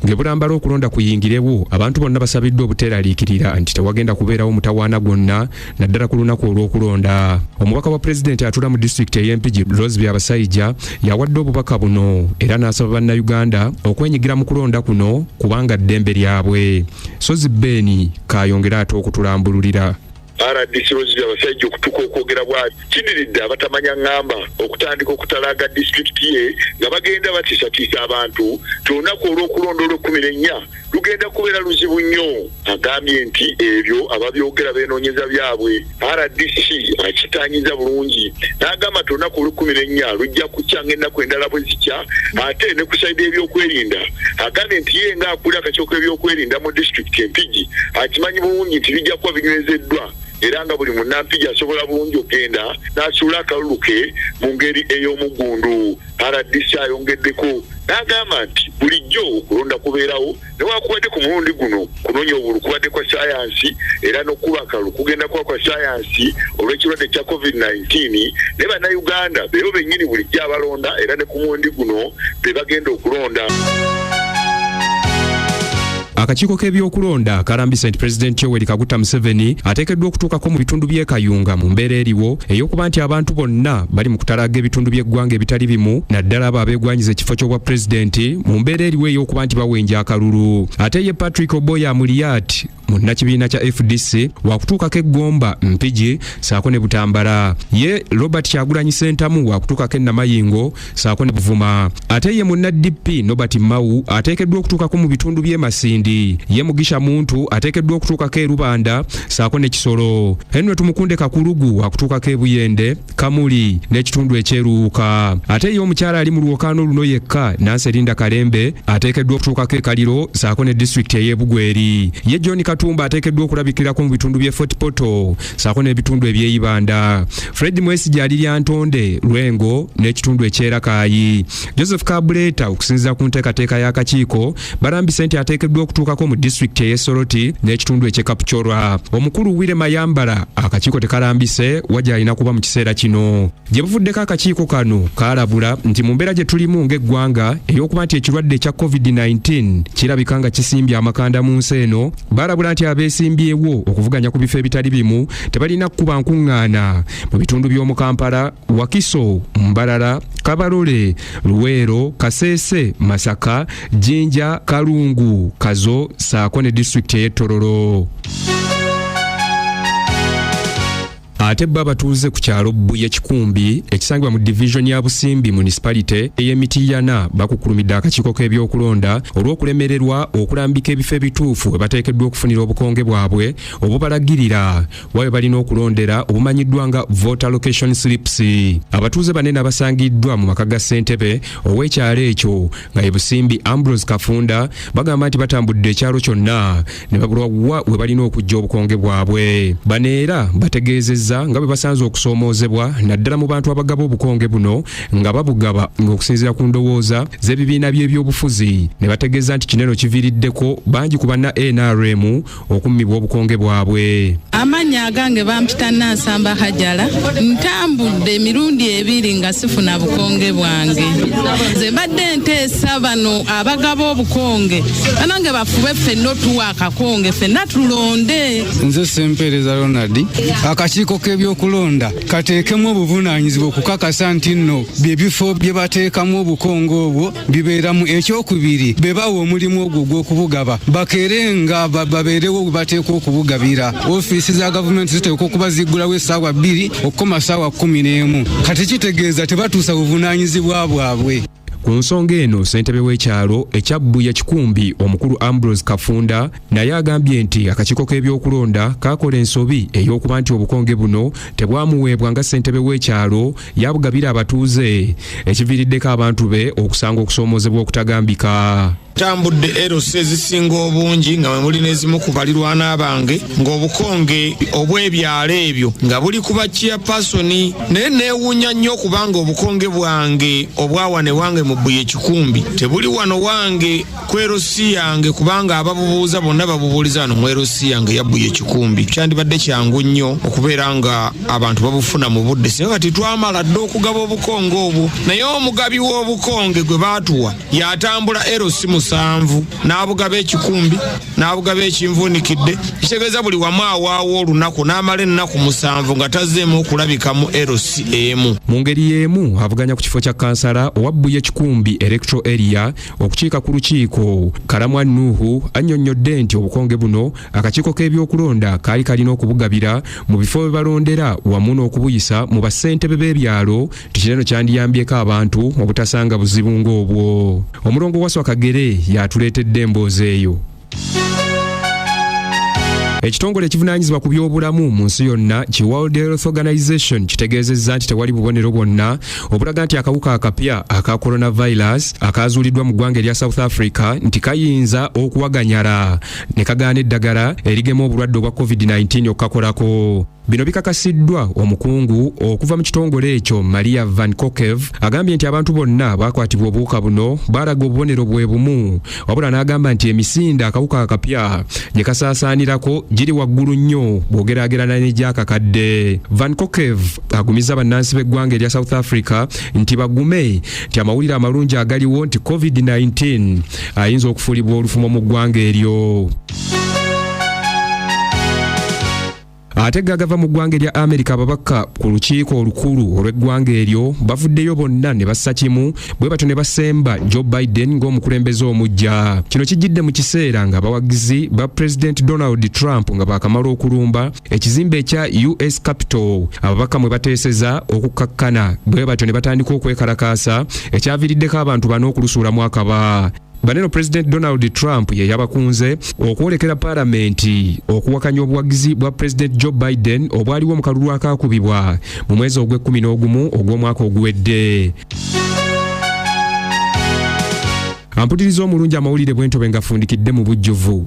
ng'ebulambala okulonda kuyingirewo abantu bonna basabiddwa obuteeraliikirira nti tewagenda kubeerawo mutawaana gwonna naddala ku lunaku olw'okulonda. Omubaka wa pulezidenti atuula mu disitulikiti ey'Empigi Rose Byabasayija yawadde obubaka buno era n'asaba bannayuganda okwenyigira mu kulonda kuno kubanga ddembe lyabwe. Sozi Beni kayongera ate okutulambululira. RDC Rose Byabasayija okutuuka okwogera bw'ati kiniridde abatamanya ngamba okutandika okutalaaga disitulikiti ye nga bagenda batiisatiisa abantu olunaku olw'okulonda olw'14 lugenda kubeera luzibu nnyo. Agambye nti ebyo ababyogera beenoonyeza byabwe RDC akitaanyiza bulungi n'agamba nti olunaku olw'14 lujja kukyanga ennaku endala bwe zikya ate ne ku sayidi ebyokwerinda. Agambye nti ye ng'akulira akakiiko k'ebyokwerinda mu disitulikiti Empigi akimanyi bulungi nti bijja kuba binywezeddwa era nga buli munnampigi asobola bulungi okgenda n'asuula akalulu ke mu ngeri ey'omuggundu. RDC ayongeddeko n'agamba nti bulijjo okulonda kubeerawo newankubadde ku mulundi guno kunoonya obululu kubadde kwa sayansi era n'okuba akalulu kugenda kuba kwa sayansi olw'ekirwadde kya COVID-19 ne bannayuganda beebo bennyini bulijjo abalonda era ne ku mulundi guno be bagenda okulonda. Akakiiko k'ebyokulonda kalambise nti Pulezidenti Yoweri Kaguta Museven ateekeddwa okutuukako mu bitundu by'e Kayunga mu mbeera eriwo ey'okuba nti abantu bonna bali mu kutalaaga ebitundu by'eggwanga ebitali bimu naddala abo abeegwanyiza ekifo ky'obwa pulezidenti mu mbeera eriwo ey'okuba nti bawenja akalulu. Ate ye Patrick Oboya Amuliyat munnakibiina kya FDC wakutuukako eggomba Mpigi saako ne Butambala. Ye Robert Kyagulanyi Ssentamu wakutuukako e Namayingo saako ne Buvuma. Ate ye munna DP Nobert Mao ateekeddwa okutuukako mu bitundu by'e Masindi. Ye Mugisha Muntu ateekeddwa okutuukako e Rubanda saako ne Kisolo. Henry Tumukunde Kakulugu wakutuukako e Buyende, Kamuli n'ekitundu ekyeruuka. Ate ye omukyala ali mu lwokaano luno yekka Nancy Linda Kalembe ateekeddwa okutuukako e Kaliro saako ne disitulikiti ey'e Bugweri. Ye John Katumba ateekeddwa okulabikirako mu bitundu by'e Fort Portal saako n'ebitundu eby'Eyibanda. Fred Mwesigye ali Lyantonde, Lwengo n'ekitundu ekyerakaayi. Joseph Kabuleta okusinziira ku nteekateeka y'akakiiko balambise nti ateekeddwa okutuukako mu disitulikiti ey'e Soroti n'ekitundu eky'e Kapchorwa. Omukulu Wire Mayambala akakiiko tekalambise wajja alina kuba mu kiseera kino. Gye buvuddeko akakiiko kano kaalabula nti mu mbeera gye tulimu ng'eggwanga ey'okuba nti ekirwadde ekya COVID-19 kirabika nga kisimbye amakanda mu nsi eno, balabula nti abeesimbyewo okuvuganya ku bifo ebitali bimu tebalina kukuba nkuŋŋaana mu bitundu by'omu Kampala, Wakiso, Mbalala, Kabalole, Luweero, Kasese, Masaka, Jinja, Kalungu, Kazo saako ne disitulikiti ey'e Tororo. Ate bba batuuze ku kyalo Buye Kikumbi ekisangibwa mu division ya Busimbi municipality ey'Emitiyana bakukulumidde akakiiko k'ebyokulonda olw'okulemererwa okulambika ebifo ebituufu we bateekeddwa okufunira obukonge bwabwe obubalagirira wawe balina okulondera obumanyiddwa nga voter location slips. Abatuuze banene abasangiddwa mu maka ga ssentebe ow'ekyalo ekyo nga ye Busimbi Ambrose Kafunda bagamba nti batambudde ekyalo kyonna ne babulwa wa we balina okujja obukonge bwabwe. Bano era bategeezezza nga bwe basanze okusoomoozebwa naddala mu bantu abagaba obukonge buno nga babugaba ng'okusinziira ku ndowooza z'ebibiina by'ebyobufuzi ne bategeeza nti kineno kiviiriddeko bangi ku banna NRM okummibwa obukonge bwabwe. Amannya agange bampita Nansamba Hajala, ntambudde emirundi 2 nga sifuna bukonge bwange. Nze mbadde nteesa bano abagaba obukonge banange bafube ffenna otuwa akakonge ffenna tulonde. Nze Sempereza Ronald akakiiko k'ebyokulonda kateekemu obuvunaanyizibwa okukakasa nti nno byebifo bye bateekamu obukonge obwo bibeeramu. Ekyokubiri be bawa omulimu ogwo gw'okubugaba bakeere nga babeerewo we bateekwa okubugabira. Ofiisi za gavumenti ziteekwa okuba ziggulawo essaawa 2 okukoma ssaawa 11. Kati kitegeeza tebatuusa buvunaanyizibwa bwabwe. Ku nsonga eno ssentebe w'ekyalo ekya Buye Kikumbi omukulu Ambrose Kafunda naye agambye nti akakiiko k'ebyokulonda kakola ensobi ey'okuba nti obukonge buno tebwamuweebwa nga ssentebe w'ekyalo yabugabira abatuuze ekiviiriddeko abantu be okusanga okusoomoozebwa okutagambika. Tambudde erose ezisinga obungi nga muli n'ezimu ku balirwana bange ng'obukonge obw'ebyalo ebyo nga buli kuba chairpersoni naye neewuunya nnyo kubanga obukonge bwange obwawane wange mu Buye Kikumbi tebuli wano wange ku erosi yange kubanga ababubuuza bonna babubuuliza wano mu erosi yange ya Buye Kikumbi. Kyandibadde kyangu nnyo okubeera nga abantu babufuna mu budde singa kati twamala dde okugaba obukonge obwo naye omugabi w'obukonge gwe baatuwa yatambula erosi mu 7 n'abugaba ekikumbi n'abugaba ekinvuunikidde kitegeeza buli wamu awaawo olunaku n'amala ennaku 7 nga tazzeemu okulabika mu LCM. Mu ngeri y'emu avuganya ku kifo kya kansala owabbuye ekikumbi electoral area okukiika ku lukiiko. Karamwa Nuhu annyonnyodde nti obukonge buno akakiiko k'ebyokulonda kaali kalina okubugabira mu bifo bye balondera wamu n'okubuyisa mu bassentebe b'ebyalo tikireno kyandiyambyeko abantu obutasanga buzibu ng'obwo. Omulongo Waswa Kagere yatuleetedde emboozi eyo. Ekitongole ekivunaanyizibwa ku by'obulamu mu nsi yonna ki World Health Organization kitegeezezza nti tewali bubonero bwonna obulaga nti akawuka akapya aka coronavirus akaazuuliddwa mu ggwanga erya South Africa nti kayinza okuwaganyala ne kagaana eddagala erigema obulwadde obwa COVID-19 okukakolako. Bino bikakasiddwa omukungu okuva mu kitongole ekyo Maria Van Kokev agambye nti abantu bonna bakwatibwa obuwuka buno balaga obubonero bwe bumu, wabula n'agamba nti emisinde akawuka akapya gye kasaasaanirako giri waggulu nnyo bw'ogeraagerana n'egyakakadde. Van Kokev agumiza bannansi b'eggwanga erya South Africa nti bagume nti amawulire amalungi agaliwo nti COVID-19 ayinza okufuulibwa olufumo mu ggwanga eryo. Ate gagava mu ggwanga erya Amerika ababaka ku lukiiko olukulu olw'eggwanga eryo bavuddeyo bonna ne bassa kimu bwe batyo ne basemba Joe Biden ng'omukulembeze omuggya. Kino kijjidde mu kiseera nga abawagizi ba President Donald Trump nga baakamala okulumba ekizimbe ekya US Capitol. Ababaka mwe bateeseza okukkakkana bwe batyo ne batandika okwekalakaasa ekyaviiriddeko abantu bano okulusuulamu akaba. Baneno President Donald Trump ye yabakunze okwolekera Parliamenti okuwakanya obuwagizi bwa President Joe Biden obwaliwo mu kalulu akaakubibwa mu mwezi ogw'e11 ogw'omwaka oguwedde. Ampuliriza omulungi amawulire bw'entobe nga fundikidde mu bujjuvu.